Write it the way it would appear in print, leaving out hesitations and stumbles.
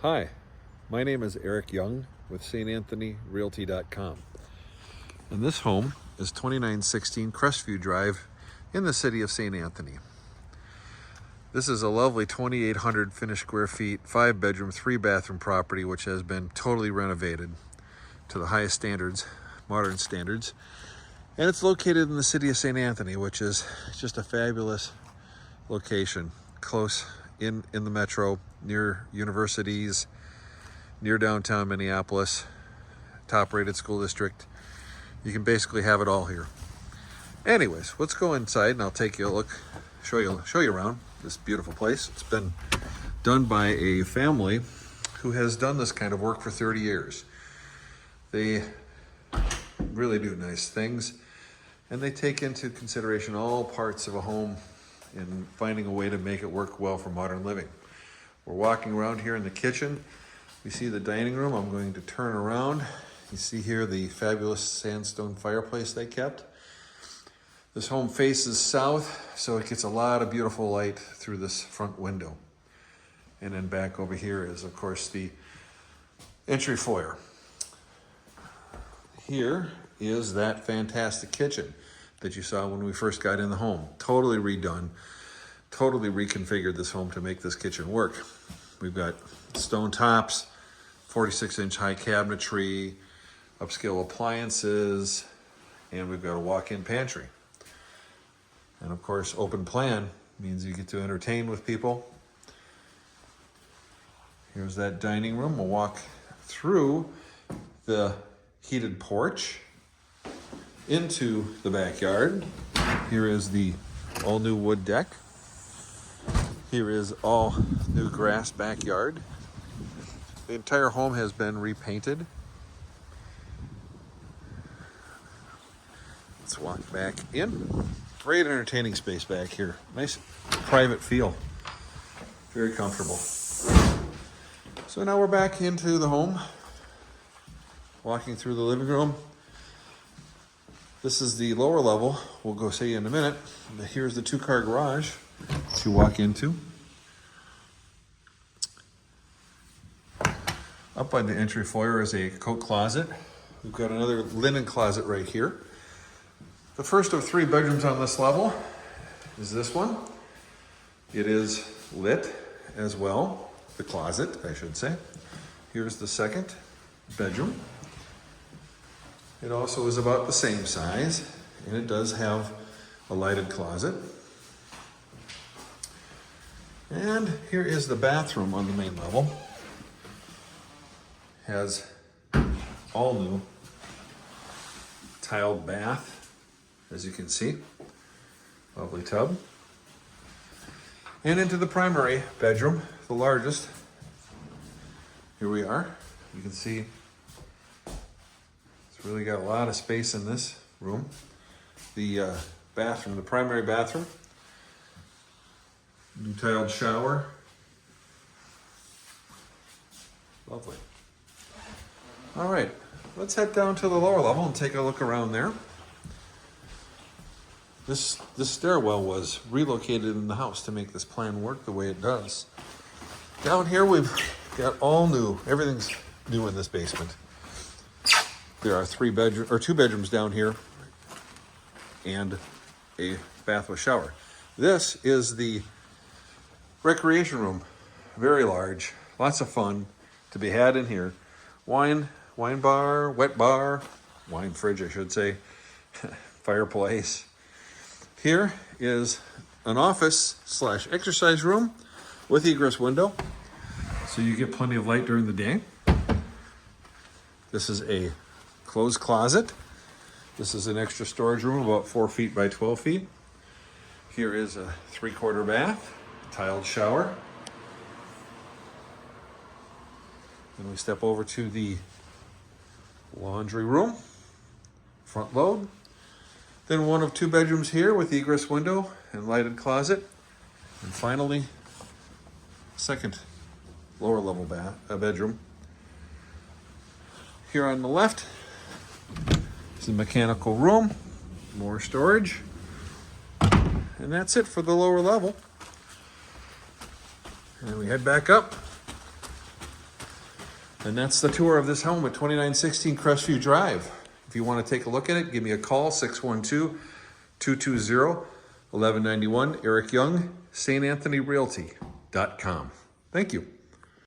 Hi, my name is Eric Young with StAnthonyRealty.com. And this home is 2916 Crestview Drive in the city of St. Anthony. This is a lovely 2,800 finished square feet, 5-bedroom, 3-bathroom property which has been totally renovated to the highest standards, modern standards. And it's located in the city of St. Anthony, which is just a fabulous location, close in the metro, near universities, near downtown Minneapolis, top-rated school district. You can basically have it all here. Anyways, let's go inside and I'll take you a look, show you around this beautiful place. It's been done by a family who has done this kind of work for 30 years. They really do nice things, and they take into consideration all parts of a home and finding a way to make it work well for modern living. We're walking around here in the kitchen. We see the dining room. I'm going to turn around. You see here the fabulous sandstone fireplace they kept. This home faces south, so it gets a lot of beautiful light through this front window. And then back over here is, of course, the entry foyer. Here is that fantastic kitchen that you saw when we first got in the home. Totally redone, totally reconfigured this home to make this kitchen work. We've got stone tops, 46-inch high cabinetry, upscale appliances, and we've got a walk-in pantry. And of course, open plan means you get to entertain with people. Here's that dining room. We'll walk through the heated porch into the backyard. Here is the all-new wood deck. Here is all new grass backyard. The entire home has been repainted. Let's walk back in. Great entertaining space back here. Nice private feel. Very comfortable. So now we're back into the home. Walking through the living room. This is the lower level. We'll go see you in a minute. Here's the 2-car garage to walk into. Up by the entry foyer is a coat closet. We've got another linen closet right here. The first of 3 bedrooms on this level is this one. It is lit as well, the closet, I should say. Here's the second bedroom. It also is about the same size, and it does have a lighted closet. And here is the bathroom on the main level. Has all new tiled bath, as you can see. Lovely tub. And into the primary bedroom, the largest. Here we are. You can see it's really got a lot of space in this room. The bathroom, the primary bathroom. New tiled shower. Lovely. All right, let's head down to the lower level and take a look around there. This stairwell was relocated in the house to make this plan work the way it does. Down here we've got all new, everything's new in this basement. There are 2 bedrooms down here and a bath with shower. This is the recreation room, very large, lots of fun to be had in here. Wine bar, wet bar, wine fridge, I should say, fireplace. Here is an office / exercise room with egress window, so you get plenty of light during the day. This is a closed closet. This is an extra storage room about 4 feet by 12 feet. Here is a 3/4 bath, tiled shower. Then we step over to the laundry room, front load. Then one of 2 bedrooms here with egress window and lighted closet. And finally, second lower level bedroom. Here on the left is the mechanical room, more storage. And that's it for the lower level. And we head back up And that's the tour of this home at 2916 Crestview Drive. If you want to take a look at it, give me a call, 612-220-1191. Eric Young, StAnthonyRealty.com. Thank you.